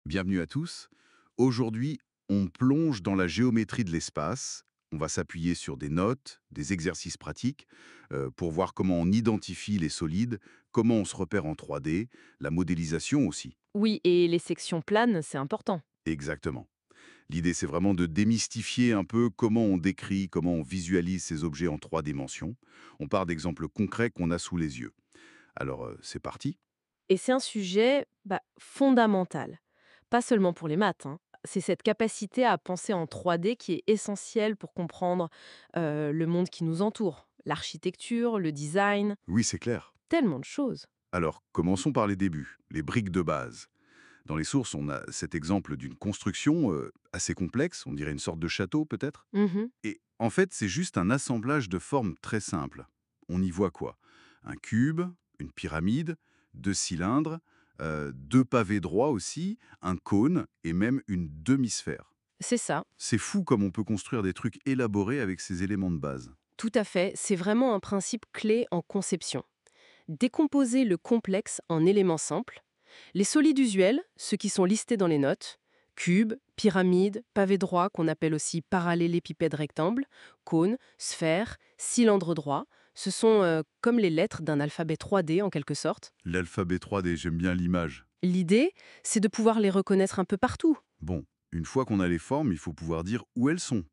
Bienvenue à tous. Aujourd'hui, on plonge dans la géométrie de l'espace. On va s'appuyer sur des notes, des exercices pratiques pour voir comment on identifie les solides, comment on se repère en 3D, la modélisation aussi. Oui, et les sections planes, c'est important. Exactement. L'idée, c'est vraiment de démystifier un peu comment on décrit, comment on visualise ces objets en 3 dimensions. On part d'exemples concrets qu'on a sous les yeux. Alors, c'est parti. Et c'est un sujet fondamental. Pas seulement pour les maths, hein. C'est cette capacité à penser en 3D qui est essentielle pour comprendre le monde qui nous entoure. L'architecture, le design, Oui, c'est clair. tellement de choses. Alors, commençons par les débuts, les briques de base. Dans les sources, on a cet exemple d'une construction assez complexe, on dirait une sorte de château peut-être. Mhm. Et en fait, c'est juste un assemblage de formes très simples. On y voit quoi? Un cube, une pyramide, deux cylindres, deux pavés droits aussi, un cône et même une demi-sphère. C'est ça, C'est fou comme on peut construire des trucs élaborés avec ces éléments de base. tout à fait. C'est vraiment un principe clé en conception. Décomposer le complexe en éléments simples. Les solides usuels, ceux qui sont listés dans les notes, cube, pyramide, pavé droit qu'on appelle aussi parallélépipède rectangle, cône, sphère, cylindre droit, ce sont comme les lettres d'un alphabet 3D en quelque sorte. L'alphabet 3D, j'aime bien l'image. L'idée, c'est de pouvoir les reconnaître un peu partout. Bon, une fois qu'on a les formes, il faut pouvoir dire où elles sont.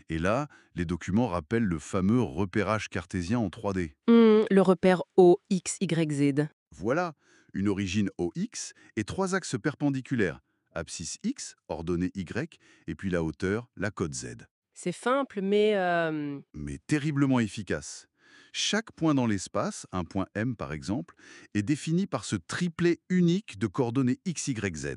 Et là, les documents rappellent le fameux repérage cartésien en 3D. Le repère O, X, Y, Z. Voilà, une origine OX et trois axes perpendiculaires. Abscisse X, ordonnée Y, et puis la hauteur, la cote Z. C'est simple, mais Mais terriblement efficace. Chaque point dans l'espace, un point M par exemple, est défini par ce triplet unique de coordonnées X, Y, Z.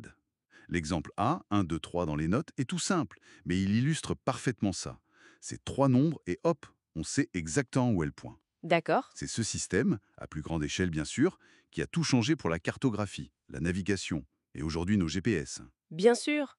L'exemple A, 1, 2, 3 dans les notes, est tout simple, mais il illustre parfaitement ça. C'est trois nombres et hop, on sait exactement où est le point. d'accord. C'est ce système, à plus grande échelle bien sûr, qui a tout changé pour la cartographie, la navigation et aujourd'hui nos GPS. Bien sûr.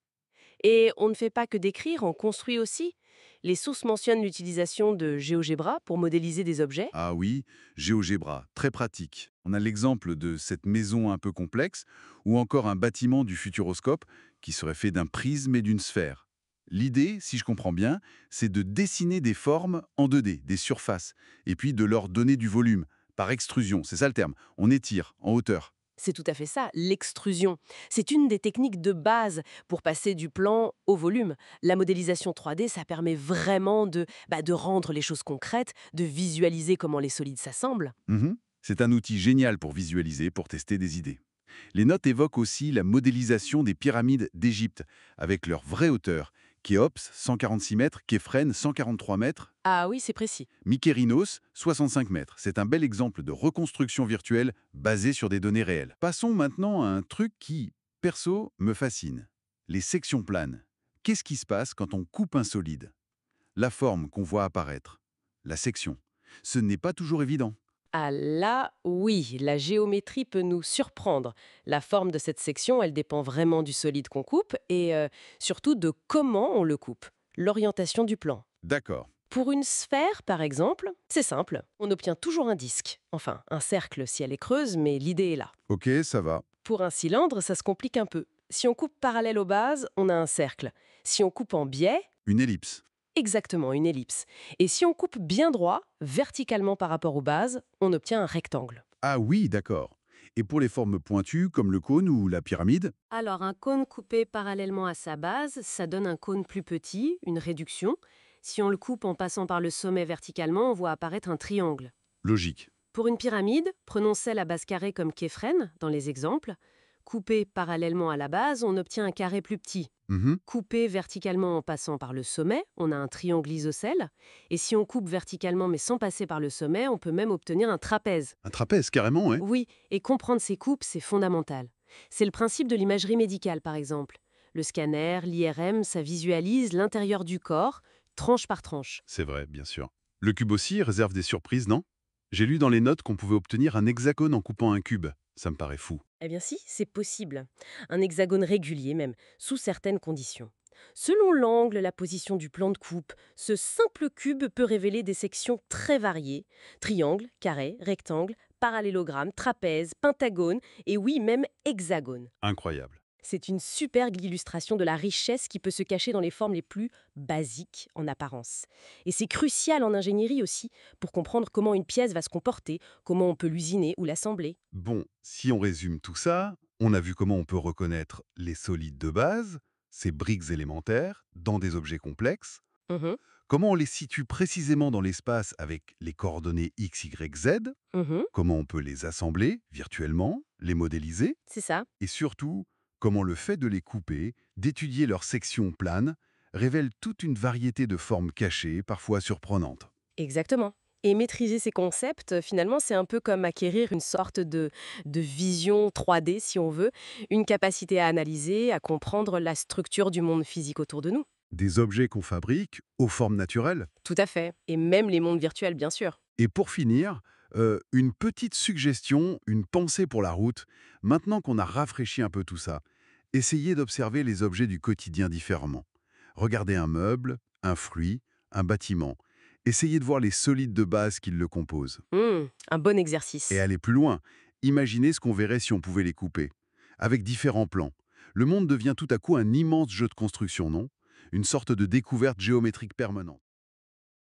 Et on ne fait pas que décrire, on construit aussi. Les sources mentionnent l'utilisation de GeoGebra pour modéliser des objets. Ah oui, GeoGebra, très pratique. On a l'exemple de cette maison un peu complexe ou encore un bâtiment du futuroscope qui serait fait d'un prisme et d'une sphère. L'idée, si je comprends bien, c'est de dessiner des formes en 2D, des surfaces, et puis de leur donner du volume, par extrusion, c'est ça le terme. On étire en hauteur. C'est tout à fait ça, l'extrusion. C'est une des techniques de base pour passer du plan au volume. La modélisation 3D, ça permet vraiment de rendre les choses concrètes, de visualiser comment les solides s'assemblent. Mhm. C'est un outil génial pour visualiser, pour tester des idées. Les notes évoquent aussi la modélisation des pyramides d'Égypte, avec leur vraie hauteur. Khéops, 146 mètres, Képhren, 143 mètres, Ah oui, c'est précis. Mykérinos, 65 mètres. C'est un bel exemple de reconstruction virtuelle basée sur des données réelles. Passons maintenant à un truc qui, perso, me fascine. Les sections planes. Qu'est-ce qui se passe quand on coupe un solide? La forme qu'on voit apparaître. La section. Ce n'est pas toujours évident. Ah là, oui, la géométrie peut nous surprendre. La forme de cette section, elle dépend vraiment du solide qu'on coupe et surtout de comment on le coupe, l'orientation du plan. D'accord. Pour une sphère, par exemple, c'est simple. On obtient toujours un disque. Enfin, un cercle si elle est creuse, mais l'idée est là. Ok, ça va. Pour un cylindre, ça se complique un peu. Si on coupe parallèle aux bases, on a un cercle. Si on coupe en biais, Une ellipse. exactement une ellipse. Et si on coupe bien droit, verticalement par rapport aux bases, on obtient un rectangle. Ah oui, d'accord. Et pour les formes pointues, comme le cône ou la pyramide? Alors un cône coupé parallèlement à sa base, ça donne un cône plus petit, une réduction. Si on le coupe en passant par le sommet verticalement, on voit apparaître un triangle. Logique. Pour une pyramide, prenons celle à base carrée comme Képhren dans les exemples. Coupé parallèlement à la base, on obtient un carré plus petit. Mhm. Coupé verticalement en passant par le sommet, on a un triangle isocèle. Et si on coupe verticalement mais sans passer par le sommet, on peut même obtenir un trapèze. Un trapèze, carrément, ouais. Oui, et comprendre ces coupes, c'est fondamental. C'est le principe de l'imagerie médicale, par exemple. Le scanner, l'IRM, ça visualise l'intérieur du corps, tranche par tranche. C'est vrai, bien sûr. Le cube aussi réserve des surprises, non? J'ai lu dans les notes qu'on pouvait obtenir un hexagone en coupant un cube. Ça me paraît fou. Eh bien si, c'est possible. Un hexagone régulier même, sous certaines conditions. Selon l'angle, la position du plan de coupe, ce simple cube peut révéler des sections très variées. Triangle, carré, rectangle, parallélogramme, trapèze, pentagone et oui, même hexagone. Incroyable. C'est une superbe illustration de la richesse qui peut se cacher dans les formes les plus basiques en apparence. Et c'est crucial en ingénierie aussi, pour comprendre comment une pièce va se comporter, comment on peut l'usiner ou l'assembler. Bon, si on résume tout ça, on a vu comment on peut reconnaître les solides de base, ces briques élémentaires, dans des objets complexes, Mhm, comment on les situe précisément dans l'espace avec les coordonnées x, y, z, mhm, comment on peut les assembler virtuellement, les modéliser, c'est ça. et surtout, comment le fait de les couper, d'étudier leurs sections planes, révèle toute une variété de formes cachées, parfois surprenantes. Exactement. Et maîtriser ces concepts, finalement, c'est un peu comme acquérir une sorte de vision 3D, si on veut, une capacité à analyser, à comprendre la structure du monde physique autour de nous. Des objets qu'on fabrique aux formes naturelles. Tout à fait. Et même les mondes virtuels, bien sûr. Et pour finir, une petite suggestion, une pensée pour la route. Maintenant qu'on a rafraîchi un peu tout ça, essayez d'observer les objets du quotidien différemment. Regardez un meuble, un fruit, un bâtiment. Essayez de voir les solides de base qui le composent. Un bon Et exercice. aller plus loin, imaginez ce qu'on verrait si on pouvait les couper. Avec différents plans. Le monde devient tout à coup un immense jeu de construction, non? Une sorte de découverte géométrique permanente.